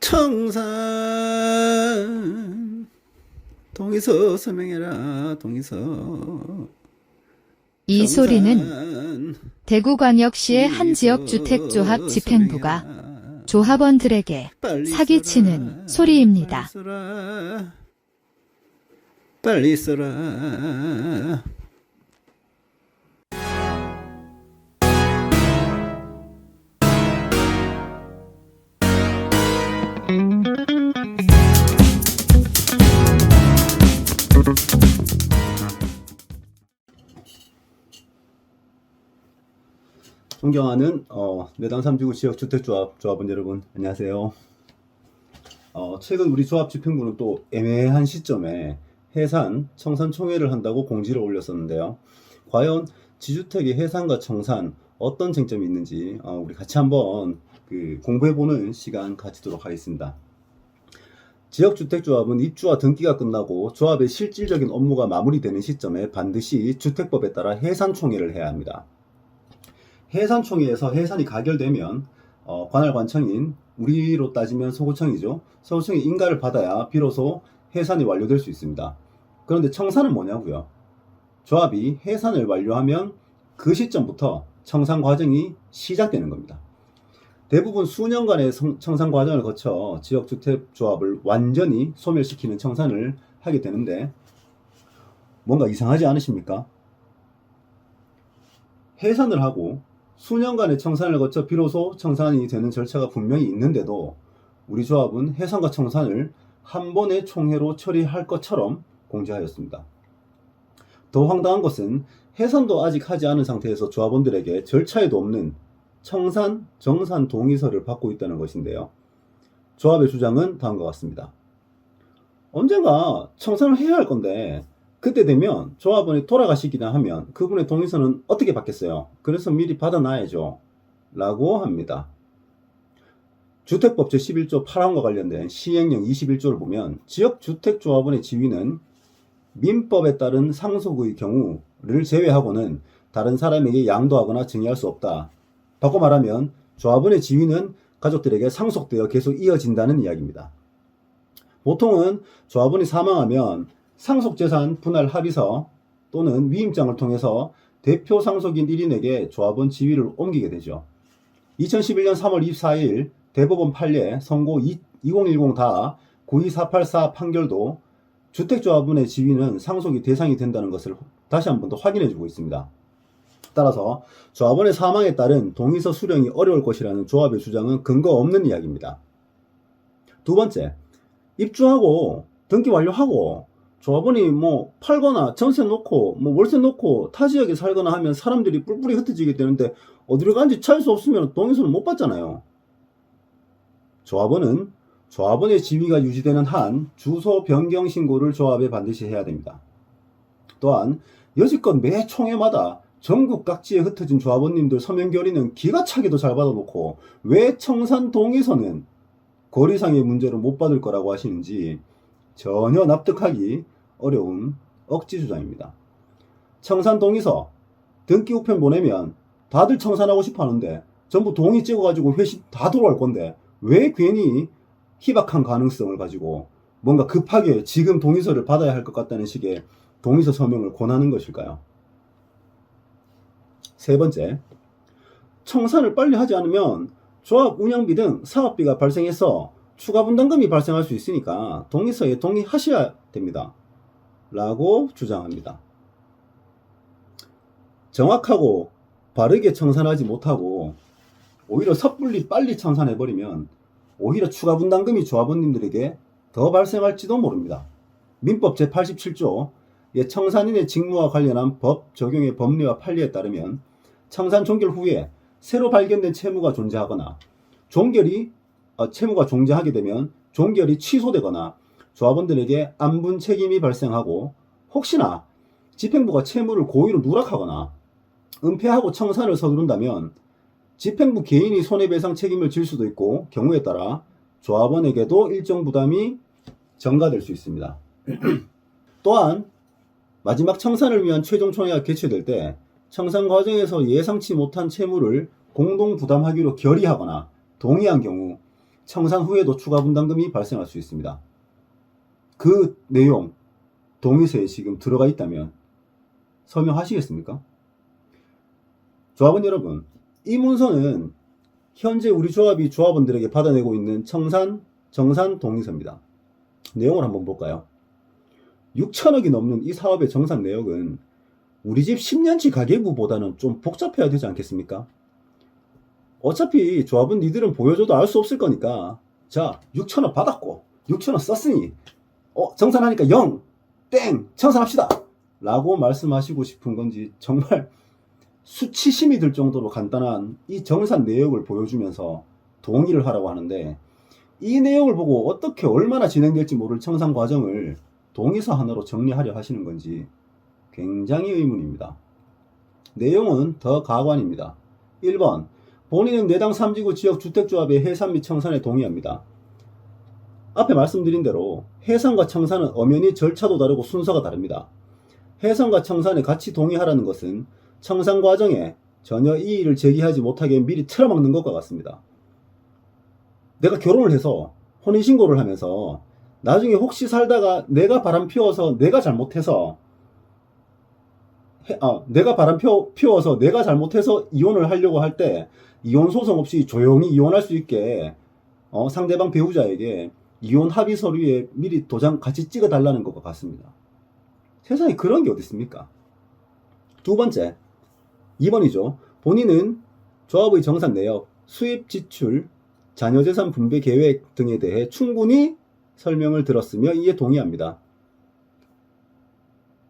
청산 동의서 서명해라. 동의서. 이 청산 소리는 대구광역시의 한 지역 주택조합 집행부가 조합원들에게 빨리 사기치는 써라. 소리입니다. 빨리 써라. 존경하는 내당 3지구 지역 주택조합원 여러분, 안녕하세요. 최근 우리 조합 집행부는 또 애매한 시점에 해산, 청산 총회를 한다고 공지를 올렸었는데요. 과연 지주택의 해산과 청산 어떤 쟁점이 있는지 우리 같이 한번 공부해보는 시간 가지도록 하겠습니다. 지역주택조합은 입주와 등기가 끝나고 조합의 실질적인 업무가 마무리되는 시점에 반드시 주택법에 따라 해산총회를 해야 합니다. 해산총회에서 해산이 가결되면 관할관청인, 우리로 따지면 서구청이죠. 서구청의 인가를 받아야 비로소 해산이 완료될 수 있습니다. 그런데 청산은 뭐냐고요? 조합이 해산을 완료하면 그 시점부터 청산 과정이 시작되는 겁니다. 대부분 수년간의 청산 과정을 거쳐 지역주택조합을 완전히 소멸시키는 청산을 하게 되는데 뭔가 이상하지 않으십니까? 해산을 하고 수년간의 청산을 거쳐 비로소 청산이 되는 절차가 분명히 있는데도 우리 조합은 해산과 청산을 한 번의 총회로 처리할 것처럼 공지하였습니다. 더 황당한 것은 해산도 아직 하지 않은 상태에서 조합원들에게 절차에도 없는 청산, 정산 동의서를 받고 있다는 것인데요. 조합의 주장은 다음과 같습니다. 언젠가 청산을 해야 할 건데 그때 되면 조합원이 돌아가시기나 하면 그분의 동의서는 어떻게 받겠어요? 그래서 미리 받아놔야죠 라고 합니다. 주택법 제11조 8항과 관련된 시행령 21조를 보면 지역주택조합원의 지위는 민법에 따른 상속의 경우를 제외하고는 다른 사람에게 양도하거나 증여할 수 없다. 바꿔 말하면 조합원의 지위는 가족들에게 상속되어 계속 이어진다는 이야기입니다. 보통은 조합원이 사망하면 상속재산 분할 합의서 또는 위임장을 통해서 대표 상속인 1인에게 조합원 지위를 옮기게 되죠. 2011년 3월 24일 대법원 판례 선고 2010-924844 판결도 주택조합원의 지위는 상속이 대상이 된다는 것을 다시 한 번 더 확인해주고 있습니다. 따라서 조합원의 사망에 따른 동의서 수령이 어려울 것이라는 조합의 주장은 근거 없는 이야기입니다. 두 번째, 입주하고 등기 완료하고 조합원이 팔거나 전세 놓고 월세 놓고 타 지역에 살거나 하면 사람들이 뿔뿔이 흩어지게 되는데 어디로 간지 찾을 수 없으면 동의서를 못 받잖아요. 조합원은 조합원의 지위가 유지되는 한 주소 변경 신고를 조합에 반드시 해야 됩니다. 또한 여지껏 매 총회마다 전국 각지에 흩어진 조합원님들 서명 결의는 기가 차기도 잘 받아놓고 왜 청산 동의서는 거리상의 문제로 못 받을 거라고 하시는지 전혀 납득하기 어려운 억지 주장입니다. 청산 동의서 등기 우편 보내면 다들 청산하고 싶어 하는데 전부 동의 찍어가지고 회신 다 돌아올 건데 왜 괜히 희박한 가능성을 가지고 뭔가 급하게 지금 동의서를 받아야 할 것 같다는 식의 동의서 서명을 권하는 것일까요? 세 번째, 청산을 빨리 하지 않으면 조합 운영비 등 사업비가 발생해서 추가 분담금이 발생할 수 있으니까 동의서에 동의하셔야 됩니다. 라고 주장합니다. 정확하고 바르게 청산하지 못하고 오히려 섣불리 빨리 청산해버리면 오히려 추가 분담금이 조합원님들에게 더 발생할지도 모릅니다. 민법 제87조 청산인의 직무와 관련한 법 적용의 법리와 판례에 따르면 청산 종결 후에 새로 발견된 채무가 존재하거나 채무가 존재하게 되면 종결이 취소되거나 조합원들에게 안분 책임이 발생하고 혹시나 집행부가 채무를 고의로 누락하거나 은폐하고 청산을 서두른다면 집행부 개인이 손해배상 책임을 질 수도 있고 경우에 따라 조합원에게도 일정 부담이 전가될 수 있습니다. 또한 마지막 청산을 위한 최종 총회가 개최될 때 청산 과정에서 예상치 못한 채무를 공동 부담하기로 결의하거나 동의한 경우 청산 후에도 추가 분담금이 발생할 수 있습니다. 그 내용 동의서에 지금 들어가 있다면 서명하시겠습니까? 조합원 여러분, 이 문서는 현재 우리 조합이 조합원들에게 받아내고 있는 정산 동의서입니다. 내용을 한번 볼까요? 6천억이 넘는 이 사업의 정산 내역은 우리 집 10년치 가계부보다는 좀 복잡해야 되지 않겠습니까? 어차피 조합은 니들은 보여줘도 알 수 없을 거니까, 자, 6천억 받았고 6천억 썼으니 정산하니까 0, 땡, 청산합시다 라고 말씀하시고 싶은 건지 정말 수치심이 들 정도로 간단한 이 정산 내역을 보여주면서 동의를 하라고 하는데, 이 내용을 보고 어떻게 얼마나 진행될지 모를 청산 과정을 동의서 하나로 정리하려 하시는 건지 굉장히 의문입니다. 내용은 더 가관입니다. 1번, 본인은 내당 3지구 지역 주택조합의 해산 및 청산에 동의합니다. 앞에 말씀드린 대로 해산과 청산은 엄연히 절차도 다르고 순서가 다릅니다. 해산과 청산에 같이 동의하라는 것은 청산 과정에 전혀 이의를 제기하지 못하게 미리 틀어막는 것과 같습니다. 내가 결혼을 해서 혼인신고를 하면서 나중에 혹시 살다가 내가 바람 피워서 내가 잘못해서 이혼을 하려고 할 때 이혼 소송 없이 조용히 이혼할 수 있게 상대방 배우자에게 이혼 합의 서류에 미리 도장 같이 찍어 달라는 것과 같습니다. 세상에 그런 게 어디 있습니까? 두 번째, 2번이죠. 본인은 조합의 정산 내역, 수입 지출, 자녀재산 분배 계획 등에 대해 충분히 설명을 들었으며 이에 동의합니다.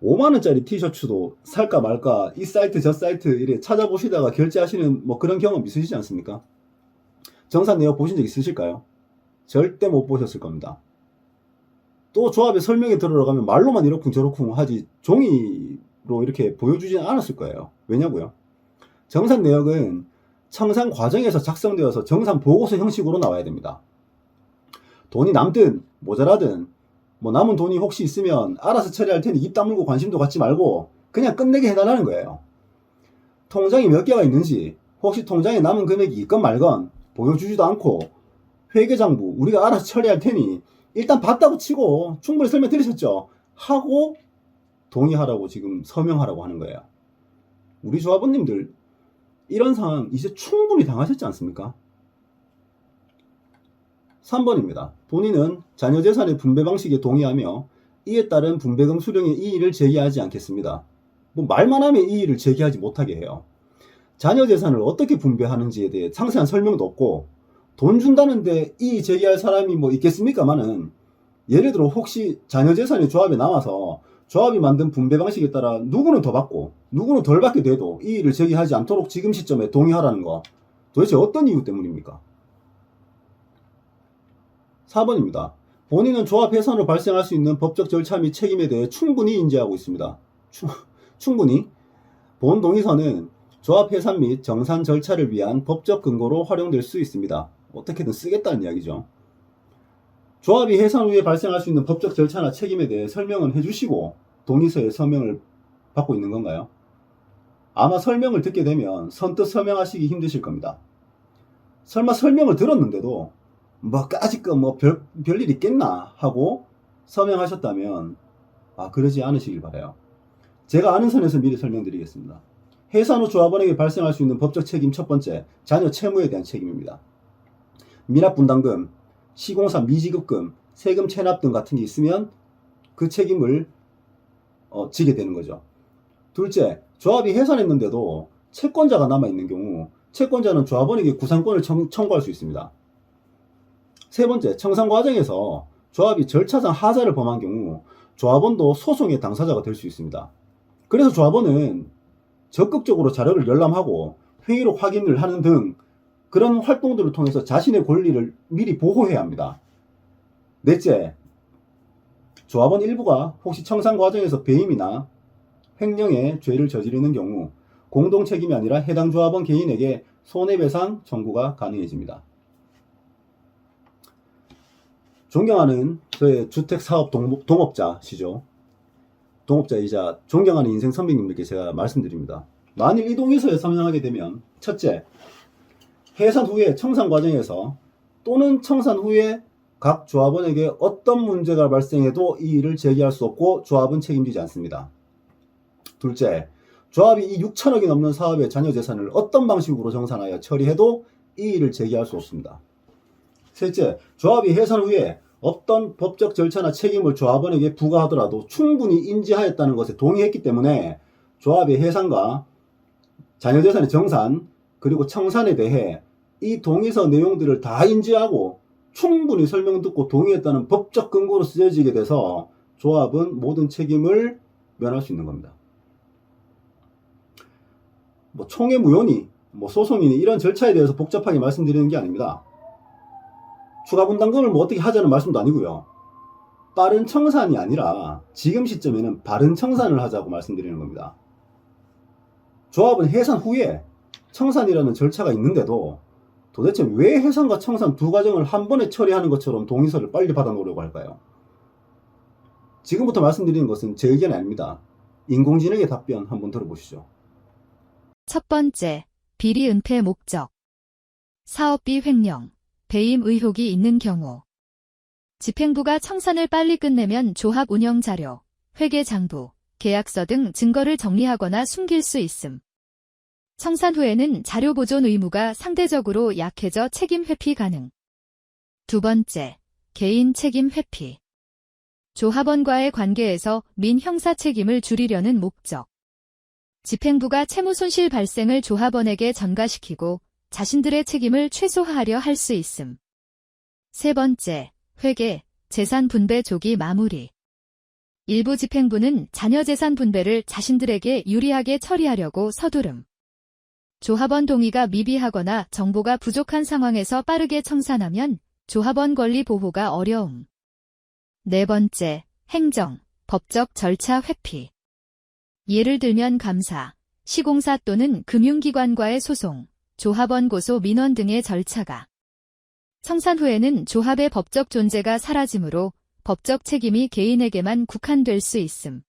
5만원짜리 티셔츠도 살까 말까 이 사이트 저 사이트 이래 찾아보시다가 결제하시는 뭐 그런 경험 있으시지 않습니까? 정산 내역 보신 적 있으실까요? 절대 못 보셨을 겁니다. 또 조합의 설명에 들어가면 말로만 이렇쿵 저렇쿵 하지 종이로 이렇게 보여주지는 않았을 거예요. 왜냐고요? 정산 내역은 청산 과정에서 작성되어서 정산 보고서 형식으로 나와야 됩니다. 돈이 남든 모자라든 뭐 남은 돈이 혹시 있으면 알아서 처리할 테니 입 다물고 관심도 갖지 말고 그냥 끝내게 해달라는 거예요. 통장이 몇 개가 있는지, 혹시 통장에 남은 금액이 있건 말건 보여주지도 않고, 회계장부 우리가 알아서 처리할 테니 일단 봤다고 치고 충분히 설명 드리셨죠? 하고 동의하라고 지금 서명하라고 하는 거예요. 우리 조합원님들 이런 상황 이제 충분히 당하셨지 않습니까? 3번입니다. 본인은 자녀재산의 분배 방식에 동의하며 이에 따른 분배금 수령에 이의를 제기하지 않겠습니다. 뭐 말만 하면 이의를 제기하지 못하게 해요. 자녀재산을 어떻게 분배하는지에 대해 상세한 설명도 없고, 돈 준다는데 이의 제기할 사람이 뭐 있겠습니까마는, 예를 들어 혹시 자녀재산이 조합에 남아서 조합이 만든 분배 방식에 따라 누구는 더 받고 누구는 덜 받게 돼도 이의를 제기하지 않도록 지금 시점에 동의하라는 거, 도대체 어떤 이유 때문입니까? 4번입니다. 본인은 조합 해산으로 발생할 수 있는 법적 절차 및 책임에 대해 충분히 인지하고 있습니다. 충분히. 본 동의서는 조합 해산 및 정산 절차를 위한 법적 근거로 활용될 수 있습니다. 어떻게든 쓰겠다는 이야기죠. 조합이 해산 후에 발생할 수 있는 법적 절차나 책임에 대해 설명은 해주시고 동의서에 서명을 받고 있는 건가요? 아마 설명을 듣게 되면 선뜻 서명하시기 힘드실 겁니다. 설마 설명을 들었는데도 뭐까짓거 뭐 별일 있겠나 하고 서명하셨다면 그러지 않으시길 바라요. 제가 아는 선에서 미리 설명드리겠습니다. 해산 후 조합원에게 발생할 수 있는 법적 책임 첫 번째, 자녀 채무에 대한 책임입니다. 미납분담금, 시공사 미지급금, 세금 체납 등 같은 게 있으면 그 책임을 지게 되는 거죠. 둘째, 조합이 해산했는데도 채권자가 남아있는 경우 채권자는 조합원에게 구상권을 청구할 수 있습니다. 세 번째, 청산 과정에서 조합이 절차상 하자를 범한 경우 조합원도 소송의 당사자가 될 수 있습니다. 그래서 조합원은 적극적으로 자료를 열람하고 회의록 확인을 하는 등 그런 활동들을 통해서 자신의 권리를 미리 보호해야 합니다. 넷째, 조합원 일부가 혹시 청산 과정에서 배임이나 횡령의 죄를 저지르는 경우 공동 책임이 아니라 해당 조합원 개인에게 손해배상 청구가 가능해집니다. 존경하는 저의 주택사업 동업자시죠. 동업자이자 존경하는 인생 선배님들께 제가 말씀드립니다. 만일 이 동의서에 서명하게 되면 첫째, 해산 후에 청산 과정에서 또는 청산 후에 각 조합원에게 어떤 문제가 발생해도 이의를 제기할 수 없고 조합은 책임지지 않습니다. 둘째, 조합이 이 6천억이 넘는 사업의 잔여 재산을 어떤 방식으로 정산하여 처리해도 이의를 제기할 수 없습니다. 셋째, 조합이 해산 후에 어떤 법적 절차나 책임을 조합원에게 부과하더라도 충분히 인지하였다는 것에 동의했기 때문에 조합의 해산과 잔여 재산의 정산 그리고 청산에 대해 이 동의서 내용들을 다 인지하고 충분히 설명 듣고 동의했다는 법적 근거로 쓰여지게 돼서 조합은 모든 책임을 면할 수 있는 겁니다. 총회 무효니 소송이니 이런 절차에 대해서 복잡하게 말씀드리는 게 아닙니다. 추가 분담금을 어떻게 하자는 말씀도 아니고요. 빠른 청산이 아니라 지금 시점에는 바른 청산을 하자고 말씀드리는 겁니다. 조합은 해산 후에 청산이라는 절차가 있는데도 도대체 왜 해산과 청산 두 과정을 한 번에 처리하는 것처럼 동의서를 빨리 받아놓으려고 할까요? 지금부터 말씀드리는 것은 제 의견이 아닙니다. 인공지능의 답변 한번 들어보시죠. 첫 번째, 비리 은폐 목적. 사업비 횡령, 배임 의혹이 있는 경우. 집행부가 청산을 빨리 끝내면 조합 운영 자료, 회계 장부, 계약서 등 증거를 정리하거나 숨길 수 있음. 청산 후에는 자료 보존 의무가 상대적으로 약해져 책임 회피 가능. 두 번째, 개인 책임 회피. 조합원과의 관계에서 민 형사 책임을 줄이려는 목적. 집행부가 채무 손실 발생을 조합원에게 전가시키고 자신들의 책임을 최소화하려 할 수 있음. 세 번째, 회계, 재산 분배 조기 마무리. 일부 집행부는 잔여 재산 분배를 자신들에게 유리하게 처리하려고 서두름. 조합원 동의가 미비하거나 정보가 부족한 상황에서 빠르게 청산하면 조합원 권리 보호가 어려움. 네 번째, 행정, 법적 절차 회피. 예를 들면 감사, 시공사 또는 금융기관과의 소송, 조합원 고소 민원 등의 절차가. 청산 후에는 조합의 법적 존재가 사라지므로 법적 책임이 개인에게만 국한될 수 있음.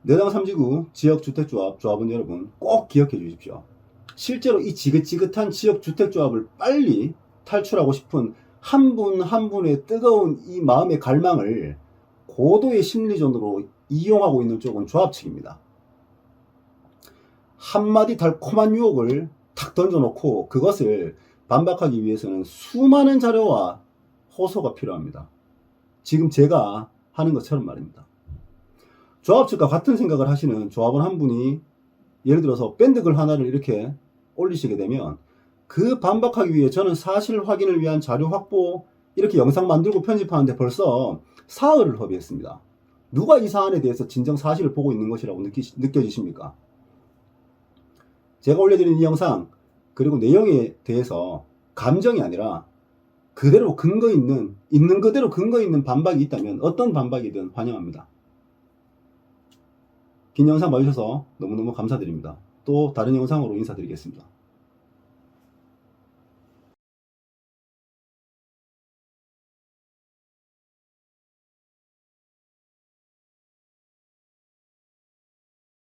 내당 3지구 지역주택조합 조합원 여러분 꼭 기억해 주십시오. 실제로 이 지긋지긋한 지역주택조합을 빨리 탈출하고 싶은 한 분 한 분의 뜨거운 이 마음의 갈망을 고도의 심리전으로 이용하고 있는 쪽은 조합 측입니다. 한마디 달콤한 유혹을 탁 던져놓고 그것을 반박하기 위해서는 수많은 자료와 호소가 필요합니다. 지금 제가 하는 것처럼 말입니다. 조합 측과 같은 생각을 하시는 조합원 한 분이 예를 들어서 밴드글 하나를 이렇게 올리시게 되면 그 반박하기 위해 저는 사실 확인을 위한 자료 확보 이렇게 영상 만들고 편집하는데 벌써 사흘을 허비했습니다. 누가 이 사안에 대해서 진정 사실을 보고 있는 것이라고 느껴지십니까? 제가 올려드린 이 영상 그리고 내용에 대해서 감정이 아니라 그대로 있는 그대로 근거 있는 반박이 있다면 어떤 반박이든 환영합니다. 긴 영상 봐주셔서 너무너무 감사드립니다. 또 다른 영상으로 인사드리겠습니다.